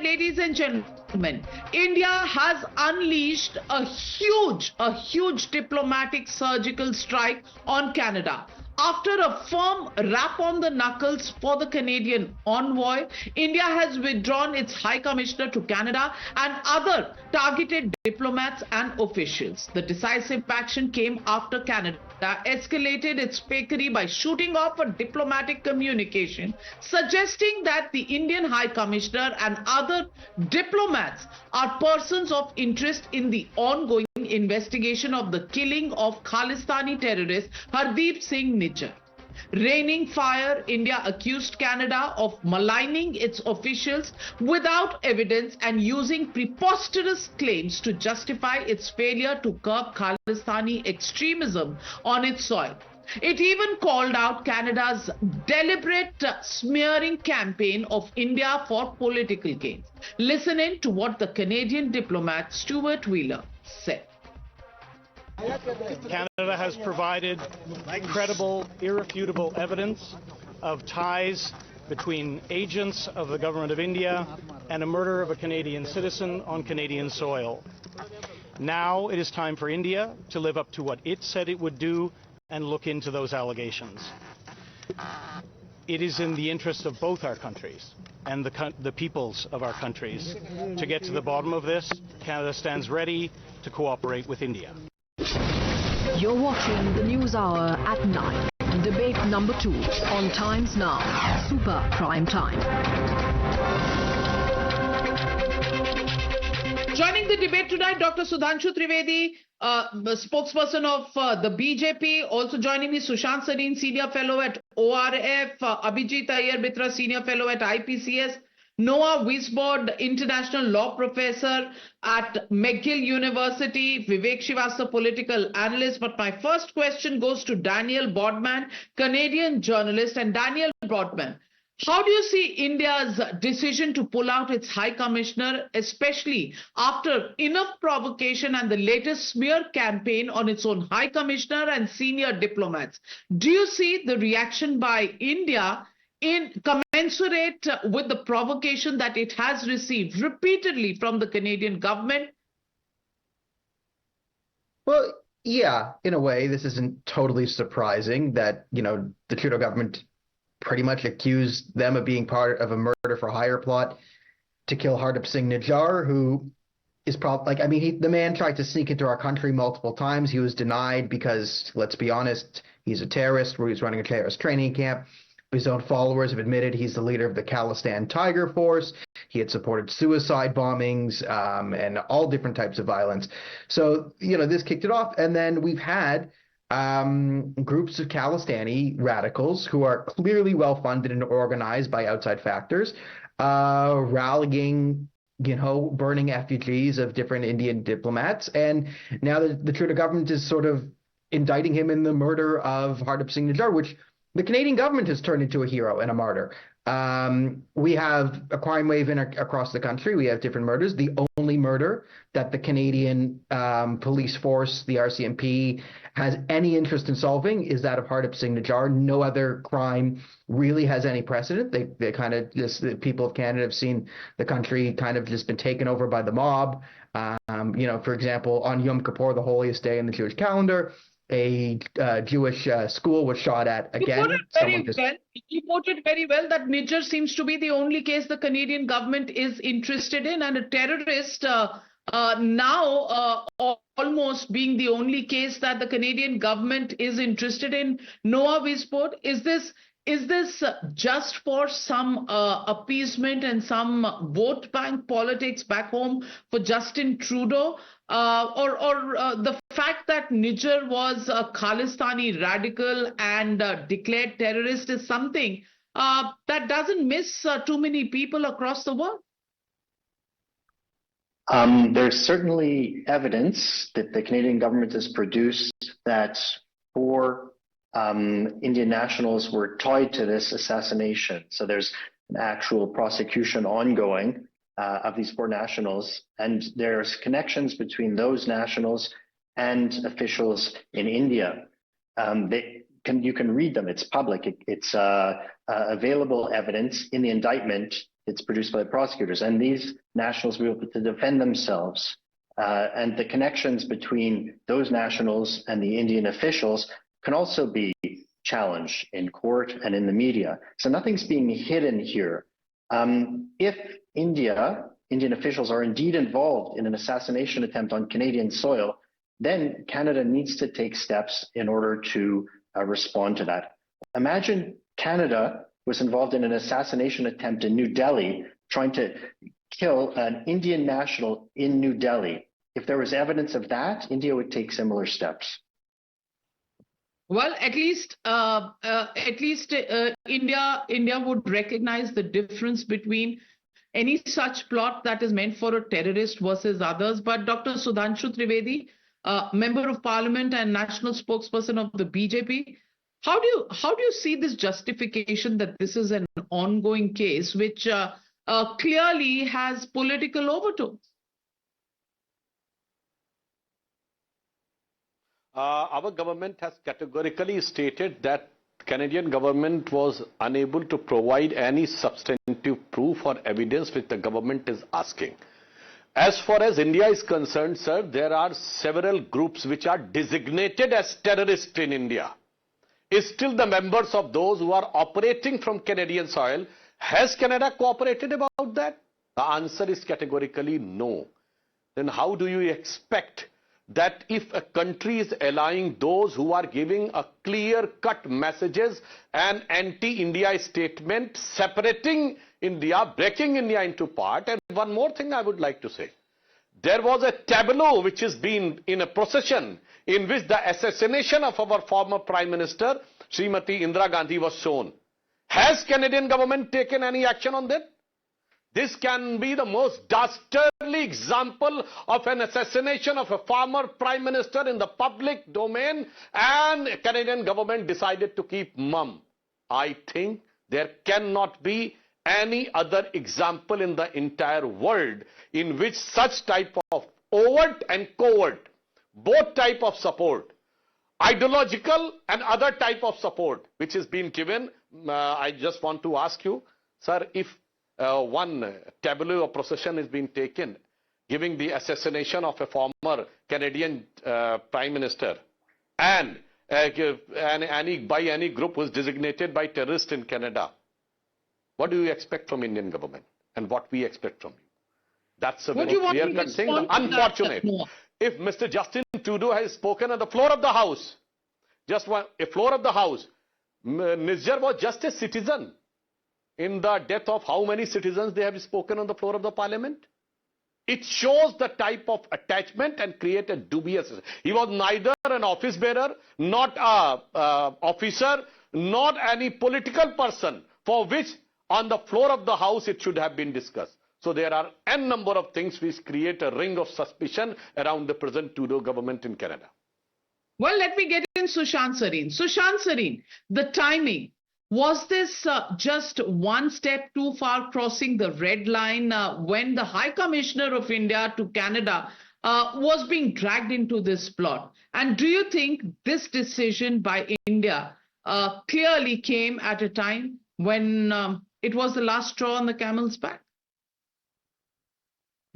ladies and gentlemen, India has unleashed a huge diplomatic surgical strike on Canada. After a firm rap on the knuckles for the Canadian envoy, India has withdrawn its High Commissioner to Canada and other targeted diplomats and officials. The decisive action came after Canada escalated its fakery by shooting off a diplomatic communication suggesting that the Indian High Commissioner and other diplomats are persons of interest in the ongoing investigation of the killing of Khalistani terrorist Hardeep Singh Nijjar. Raining fire, India accused Canada of maligning its officials without evidence and using preposterous claims to justify its failure to curb Khalistani extremism on its soil. It even called out Canada's deliberate smearing campaign of India for political gains. Listen in to what the Canadian diplomat Stuart Wheeler said. Canada has provided credible, irrefutable evidence of ties between agents of the government of India and a murder of a Canadian citizen on Canadian soil. Now it is time for India to live up to what it said it would do and look into those allegations. It is in the interest of both our countries and the peoples of our countries to get to the bottom of this. Canada stands ready to cooperate with India. You're watching the News Hour at 9. Debate number 2 on Times Now, Super Prime Time. Joining the debate tonight, Dr. Sudhanshu Trivedi, spokesperson of the BJP. Also joining me, Sushant Sareen, Senior Fellow at ORF, Abhijit Iyer Mitra, Senior Fellow at IPCS, Noah Weisbord, International Law Professor at McGill University, Vivek Srivastava, Political Analyst. But my first question goes to Daniel Bordman, Canadian journalist. And Daniel Bordman, how do you see India's decision to pull out its High Commissioner, especially after enough provocation and the latest smear campaign on its own High Commissioner and senior diplomats? Do you see the reaction by India in commensurate with the provocation that it has received repeatedly from the Canadian government? Well, yeah, in a way, this isn't totally surprising that, the Trudeau government pretty much accused them of being part of a murder for hire plot to kill Hardeep Singh Nijjar, who is the man tried to sneak into our country multiple times. He was denied because, let's be honest, he's a terrorist, where he's running a terrorist training camp. His own followers have admitted he's the leader of the Khalistan Tiger Force. He had supported suicide bombings and all different types of violence. So, this kicked it off. And then we've had groups of Khalistani radicals who are clearly well-funded and organized by outside factors, rallying, burning effigies of different Indian diplomats. And now the Trudeau government is sort of indicting him in the murder of Hardeep Singh Nijjar, which the Canadian government has turned into a hero and a martyr. We have a crime wave across the country. We have different murders. The only murder that the Canadian police force, the RCMP, has any interest in solving is that of Hardeep Singh Nijjar. No other crime really has any precedent. They kind of the people of Canada have seen the country kind of just been taken over by the mob. For example, on Yom Kippur, the holiest day in the Jewish calendar, a Jewish school was shot at again. You put it very well that Nijjar seems to be the only case the Canadian government is interested in, and a terrorist now almost being the only case that the Canadian government is interested in. Noah Weisbord, is this just for some appeasement and some vote bank politics back home for Justin Trudeau, or the fact that Nijjar was a Khalistani radical and declared terrorist is something that doesn't miss too many people across the world? There's certainly evidence that the Canadian government has produced that 4 Indian nationals were tied to this assassination. So there's an actual prosecution ongoing of these 4 nationals, and there's connections between those nationals and officials in India. You can read them. It's public. It's available evidence in the indictment it's produced by the prosecutors, and these nationals will be able to defend themselves. And the connections between those nationals and the Indian officials can also be challenged in court and in the media. So nothing's being hidden here. If Indian officials are indeed involved in an assassination attempt on Canadian soil, then Canada needs to take steps in order to respond to that. Imagine Canada was involved in an assassination attempt in New Delhi, trying to kill an Indian national in New Delhi. If there was evidence of that, India would take similar steps. Well, at least India would recognize the difference between any such plot that is meant for a terrorist versus others. But Dr. Sudhanshu Trivedi, Member of Parliament and National Spokesperson of the BJP, how do you see this justification that this is an ongoing case which clearly has political overtones? Our government has categorically stated that Canadian government was unable to provide any substantive proof or evidence which the government is asking. As far as India is concerned, sir, there are several groups which are designated as terrorists in India. Is still the members of those who are operating from Canadian soil. Has Canada cooperated about that? The answer is categorically no. Then how do you expect that if a country is allowing those who are giving a clear-cut messages and anti-India statement, separating India, breaking India into part? And one more thing I would like to say. There was a tableau which has been in a procession in which the assassination of our former Prime Minister, Srimati Indira Gandhi, was shown. Has Canadian government taken any action on that? This can be the most dastardly example of an assassination of a former Prime Minister in the public domain, and Canadian government decided to keep mum. I think there cannot be any other example in the entire world in which such type of overt and covert, both type of support, ideological and other type of support which is being given. I just want to ask you, sir, if one tableau or procession is being taken giving the assassination of a former Canadian Prime Minister and by any group who is designated by terrorists in Canada, what do you expect from Indian government and what we expect from you? That's a very clear-cut thing. Unfortunate. If Mr. Justin Trudeau has spoken on the floor of the House, Nijjar was just a citizen. In the death of how many citizens they have spoken on the floor of the Parliament? It shows the type of attachment and create a dubious. He was neither an office bearer, not a officer, not any political person for which on the floor of the House it should have been discussed. So there are n number of things which create a ring of suspicion around the present Trudeau government in Canada. Well, let me get in Sushant Sareen. Sushant Sareen, the timing. Was this just one step too far crossing the red line when the High Commissioner of India to Canada was being dragged into this plot? And do you think this decision by India clearly came at a time when it was the last straw on the camel's back?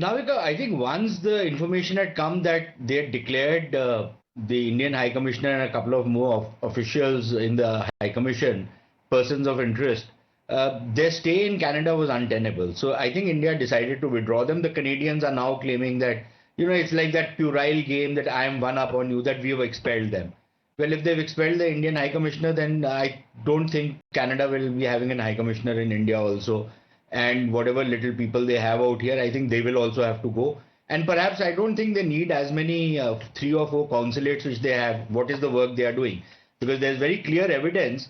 Navika, I think once the information had come that they had declared the Indian High Commissioner and a couple of more officials in the High Commission persons of interest, their stay in Canada was untenable. So I think India decided to withdraw them. The Canadians are now claiming that, it's like that puerile game that I am one up on you, that we have expelled them. Well, if they've expelled the Indian High Commissioner, then I don't think Canada will be having a High Commissioner in India also. And whatever little people they have out here, I think they will also have to go. And perhaps I don't think they need as many 3 or 4 consulates which they have. What is the work they are doing? Because there's very clear evidence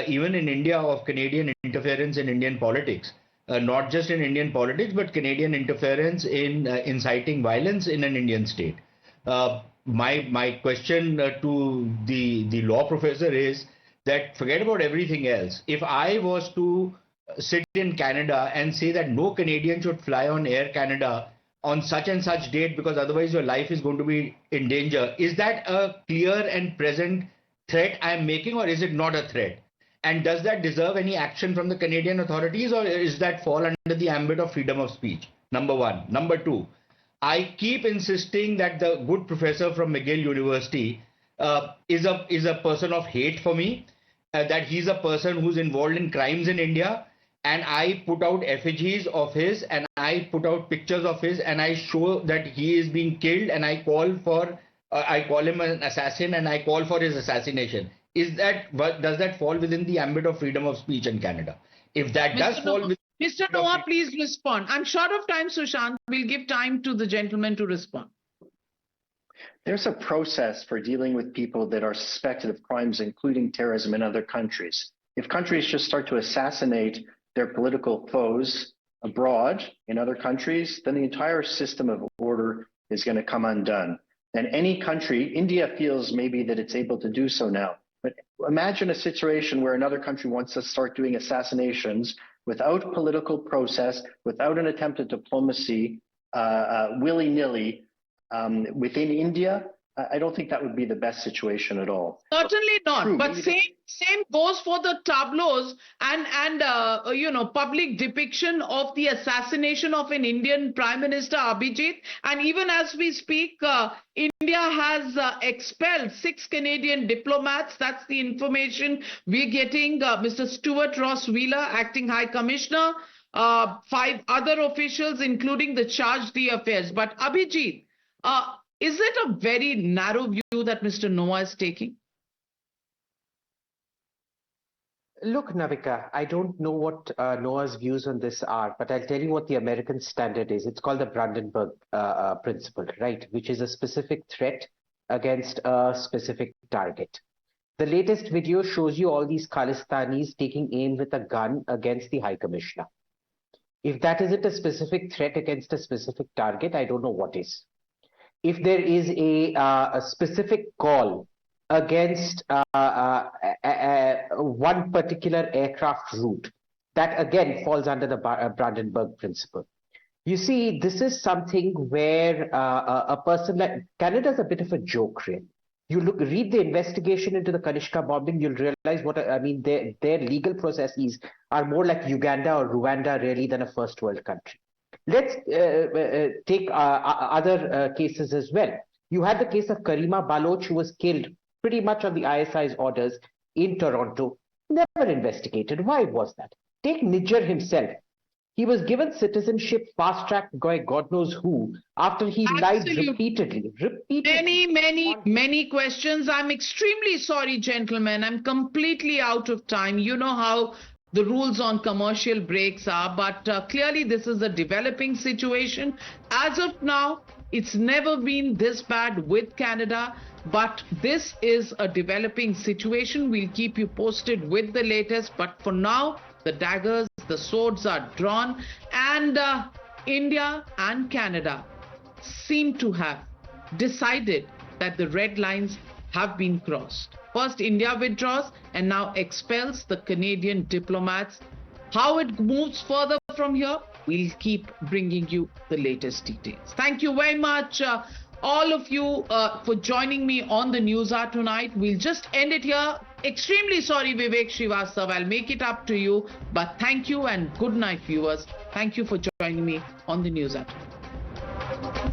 even in India of Canadian interference in Indian politics, not just in Indian politics, but Canadian interference in inciting violence in an Indian state. My question to the law professor is that forget about everything else. If I was to sit in Canada and say that no Canadian should fly on Air Canada on such and such date because otherwise your life is going to be in danger, is that a clear and present threat I am making, or is it not a threat? And does that deserve any action from the Canadian authorities, or is that fall under the ambit of freedom of speech? Number one. Number two, I keep insisting that the good professor from McGill University is a person of hate for me, that he's a person who's involved in crimes in India, and I put out effigies of his, and I put out pictures of his, and I show that he is being killed, and I call him an assassin, and I call for his assassination. Does that fall within the ambit of freedom of speech in Canada? If that does fall within Mr. Noah, please respond. I'm short of time, Sushant. We'll give time to the gentleman to respond. There's a process for dealing with people that are suspected of crimes, including terrorism in other countries. If countries just start to assassinate their political foes abroad in other countries, then the entire system of order is going to come undone. And any country, India feels maybe that it's able to do so now. But imagine a situation where another country wants to start doing assassinations without political process, without an attempt at diplomacy, willy-nilly within India. I don't think that would be the best situation at all. Certainly not. True, but same goes for the tableaus and public depiction of the assassination of an Indian Prime Minister Abhijit. And even as we speak, India has expelled 6 Canadian diplomats. That's the information we're getting. Mr. Stuart Ross Wheeler, Acting High Commissioner, 5 other officials, including the charge d'affaires. But Abhijit, is it a very narrow view that Mr. Noah is taking? Look, Navika, I don't know what Noah's views on this are, but I'll tell you what the American standard is. It's called the Brandenburg Principle, right? Which is a specific threat against a specific target. The latest video shows you all these Khalistanis taking aim with a gun against the High Commissioner. If that isn't a specific threat against a specific target, I don't know what is. If there is a specific call against one particular aircraft route, that again falls under the Brandenburg Principle. You see, this is something where a person like Canada's a bit of a joke, really. You read the investigation into the Kanishka bombing, you'll realize what I mean. Their legal processes are more like Uganda or Rwanda, really, than a first world country. Let's take other cases as well. You had the case of Karima Baloch, who was killed pretty much on the ISI's orders in Toronto. Never investigated. Why was that? Take Nijjar himself. He was given citizenship fast-tracked by God knows who after he lied repeatedly. Many questions. I'm extremely sorry, gentlemen. I'm completely out of time. You know how the rules on commercial breaks are, but clearly this is a developing situation. As of now, it's never been this bad with Canada, but this is a developing situation. We'll keep you posted with the latest, but for now, the daggers, the swords are drawn, and India and Canada seem to have decided that the red lines have been crossed. First, India withdraws and now expels the Canadian diplomats. How it moves further from here, we'll keep bringing you the latest details. Thank you very much, all of you, for joining me on the News Hour tonight. We'll just end it here. Extremely sorry, Vivek Srivastav. I'll make it up to you. But thank you and good night, viewers. Thank you for joining me on the News Hour tonight.